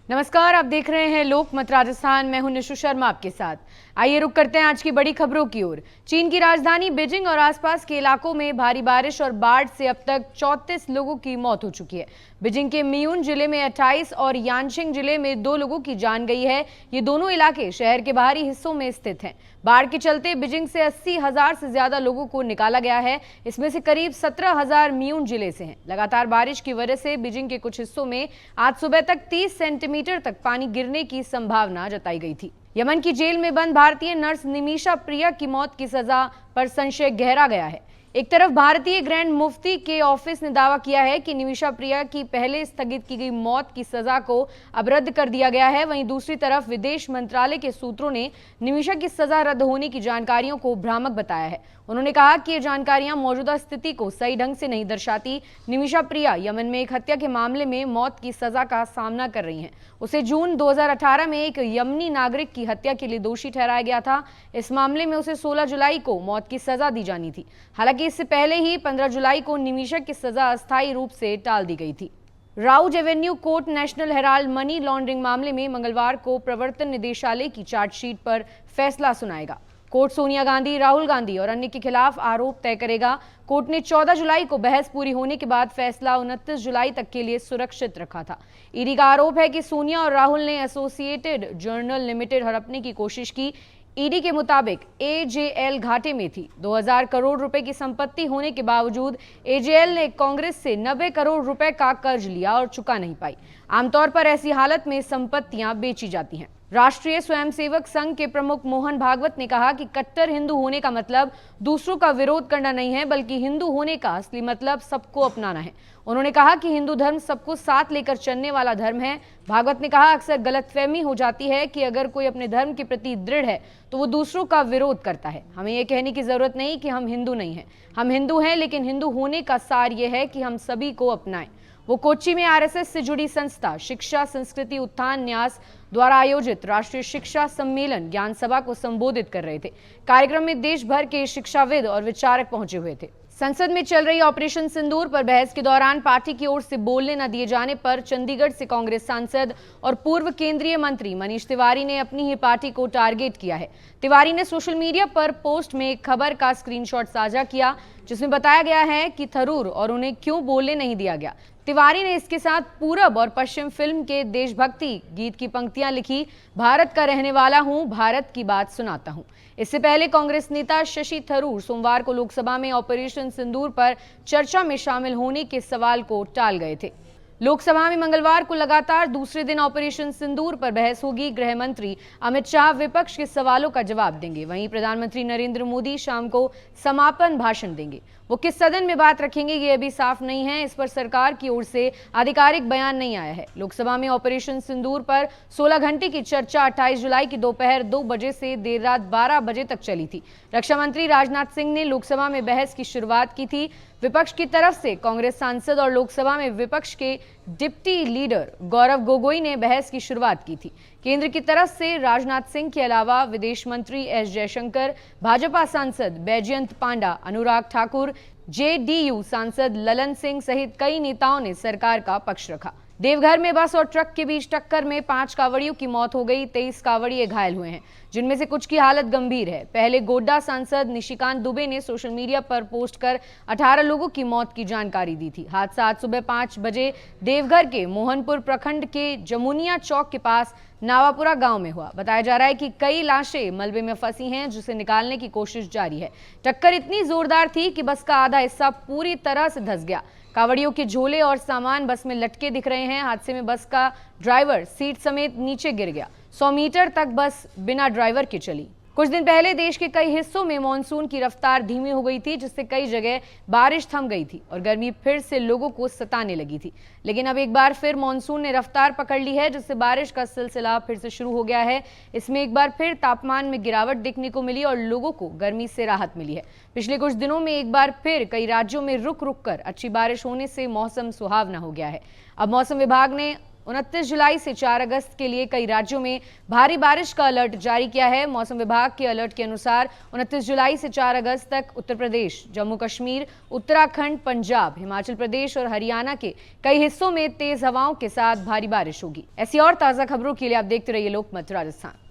नमस्कार, आप देख रहे हैं लोकमत राजस्थान। मैं हूं निशु शर्मा आपके साथ। आइए रुक करते हैं आज की बड़ी खबरों की ओर। चीन की राजधानी बीजिंग और आसपास के इलाकों में भारी बारिश और बाढ़ से अब तक 34 लोगों की मौत हो चुकी है। बीजिंग के मियून जिले में 28 और यानशिंग जिले में 2 लोगों की जान गई है। ये दोनों इलाके शहर के बाहरी हिस्सों में स्थित हैं। बाढ़ के चलते बीजिंग से 80,000 से ज्यादा लोगों को निकाला गया है। इसमें से करीब 17,000 मियून जिले से हैं। लगातार बारिश की वजह से बीजिंग के कुछ हिस्सों में आज सुबह तक 30 सेंटीमीटर तक पानी गिरने की संभावना जताई गई थी। यमन की जेल में बंद भारतीय नर्स निमिषा प्रिया की मौत की सजा पर संशय गहरा गया है। एक तरफ भारतीय ग्रैंड मुफ्ती के ऑफिस ने दावा किया है कि निमिषा प्रिया की पहले स्थगित की गई मौत की सजा को अब रद्द कर दिया गया है। वहीं दूसरी तरफ विदेश मंत्रालय के सूत्रों ने निमिषा की सजा रद्द होने की जानकारियों को भ्रामक बताया है। उन्होंने कहा कि ये जानकारियां मौजूदा स्थिति को सही ढंग से नहीं दर्शाती। निमिषा प्रिया यमन में एक हत्या के मामले में मौत की सजा का सामना कर रही हैं। उसे जून 2018 में एक यमनी नागरिक की हत्या के लिए दोषी ठहराया गया था। इस मामले में उसे 16 जुलाई को मौत की सजा दी जानी थी। हालांकि इससे पहले ही 15 जुलाई को निमिषा की सजा अस्थायी रूप से टाल दी गई थी। Rouse Avenue court national Herald money laundering मामले में मंगलवार को प्रवर्तन निदेशालय की चार्जशीट पर फैसला सुनाएगा। कोर्ट सोनिया गांधी, राहुल गांधी और अन्य के खिलाफ आरोप तय करेगा। कोर्ट ने 14 जुलाई को बहस पूरी होने के बाद फैसला 29 जुलाई तक के लिए सुरक्षित रखा था। ईडी का आरोप है कि सोनिया और राहुल ने एसोसिएटेड जर्नल लिमिटेड हड़पने की कोशिश की। ईडी के मुताबिक एजेएल घाटे में थी। 2000 करोड़ रुपए की संपत्ति होने के बावजूद एजेएल ने कांग्रेस से 90 करोड़ रुपए का कर्ज लिया और चुका नहीं पाई। आमतौर पर ऐसी हालत में संपत्तियां बेची जाती हैं। राष्ट्रीय स्वयंसेवक संघ के प्रमुख मोहन भागवत ने कहा कि कट्टर हिंदू होने का मतलब दूसरों का विरोध करना नहीं है, बल्कि हिंदू होने का असली मतलब सबको अपनाना है। उन्होंने कहा कि हिंदू धर्म सबको साथ लेकर चलने वाला धर्म है। भागवत ने कहा, अक्सर गलतफहमी हो जाती है कि अगर कोई अपने धर्म के प्रति दृढ़ है तो वो दूसरों का विरोध करता है। हमें ये कहने की जरूरत नहीं कि हम हिंदू नहीं हैं। हम हिंदू हैं, लेकिन हिंदू होने का सार ये है कि हम सभी को अपनाएं। वो कोच्चि में आरएसएस से जुड़ी संस्था शिक्षा संस्कृति उत्थान न्यास द्वारा आयोजित राष्ट्रीय शिक्षा सम्मेलन ज्ञान सभा को संबोधित कर रहे थे। कार्यक्रम में देश भर के शिक्षाविद और विचारक पहुंचे हुए थे। संसद में चल रही ऑपरेशन सिंदूर पर बहस के दौरान पार्टी की ओर से बोलने न दिए जाने पर चंडीगढ़ से कांग्रेस सांसद और पूर्व केंद्रीय मंत्री मनीष तिवारी ने अपनी ही पार्टी को टारगेट किया है। तिवारी ने सोशल मीडिया पर पोस्ट में एक खबर का स्क्रीनशॉट साझा किया, जिसमें बताया गया है कि थरूर और उन्हें क्यों बोलने नहीं दिया गया। तिवारी ने इसके साथ पूरब और पश्चिम फिल्म के देशभक्ति गीत की पंक्तियां लिखी, भारत का रहने वाला हूं, भारत की बात सुनाता हूं। इससे पहले कांग्रेस नेता शशि थरूर सोमवार को लोकसभा में ऑपरेशन सिंदूर पर चर्चा में शामिल होने के सवाल को टाल गए थे। लोकसभा में मंगलवार को लगातार दूसरे दिन ऑपरेशन सिंदूर पर बहस होगी। गृह मंत्री अमित शाह विपक्ष के सवालों का जवाब देंगे। वहीं प्रधानमंत्री नरेंद्र मोदी शाम को समापन भाषण देंगे। वो किस सदन में बात रखेंगे ये अभी साफ नहीं है। इस पर सरकार की ओर से आधिकारिक बयान नहीं आया है। लोकसभा में ऑपरेशन सिंदूर पर 16 घंटे की चर्चा 28 जुलाई की दोपहर 2 बजे से देर रात 12 बजे तक चली थी। रक्षा मंत्री राजनाथ सिंह ने लोकसभा में बहस की शुरुआत की थी। विपक्ष की तरफ से कांग्रेस सांसद और लोकसभा में विपक्ष के डिप्टी लीडर गौरव गोगोई ने बहस की शुरुआत की थी। केंद्र की तरफ से राजनाथ सिंह के अलावा विदेश मंत्री एस जयशंकर, भाजपा सांसद बैजयंत पांडा, अनुराग ठाकुर, जेडीयू सांसद ललन सिंह सहित कई नेताओं ने सरकार का पक्ष रखा। देवघर में बस और ट्रक के बीच टक्कर में 5 कांवड़ियों की मौत हो गई। 23 कांवड़िए घायल हुए हैं, जिनमें से कुछ की हालत गंभीर है। पहले गोड्डा सांसद निशिकांत दुबे ने सोशल मीडिया पर पोस्ट कर 18 लोगों की मौत की जानकारी दी थी। हादसा आज सुबह 5 बजे देवघर के मोहनपुर प्रखंड के जमुनिया चौक के पास नावापुरा गांव में हुआ। बताया जा रहा है कि कई लाशें मलबे में फंसी हैं, जिसे निकालने की कोशिश जारी है। टक्कर इतनी जोरदार थी कि बस का आधा हिस्सा पूरी तरह से धंस गया। कांवड़ियों के झोले और सामान बस में लटके दिख रहे हैं। हादसे में बस का ड्राइवर सीट समेत नीचे गिर गया। 100 मीटर तक बस बिना ड्राइवर के चली। कुछ दिन पहले देश के कई हिस्सों में मानसून की रफ्तार धीमी हो गई थी, जिससे कई जगह बारिश थम गई थी और गर्मी फिर से लोगों को सताने लगी थी। लेकिन अब एक बार फिर मानसून ने रफ्तार पकड़ ली है, जिससे बारिश का सिलसिला फिर से शुरू हो गया है। इसमें एक बार फिर तापमान में गिरावट देखने को मिली और लोगों को गर्मी से राहत मिली है। पिछले कुछ दिनों में एक बार फिर कई राज्यों में रुक रुक कर अच्छी बारिश होने से मौसम सुहावना हो गया है। अब मौसम विभाग ने 29 जुलाई से 4 अगस्त के लिए कई राज्यों में भारी बारिश का अलर्ट जारी किया है। मौसम विभाग के अलर्ट के अनुसार 29 जुलाई से 4 अगस्त तक उत्तर प्रदेश, जम्मू कश्मीर, उत्तराखंड, पंजाब, हिमाचल प्रदेश और हरियाणा के कई हिस्सों में तेज हवाओं के साथ भारी बारिश होगी। ऐसी और ताजा खबरों के लिए आप देखते रहिए लोकमत राजस्थान।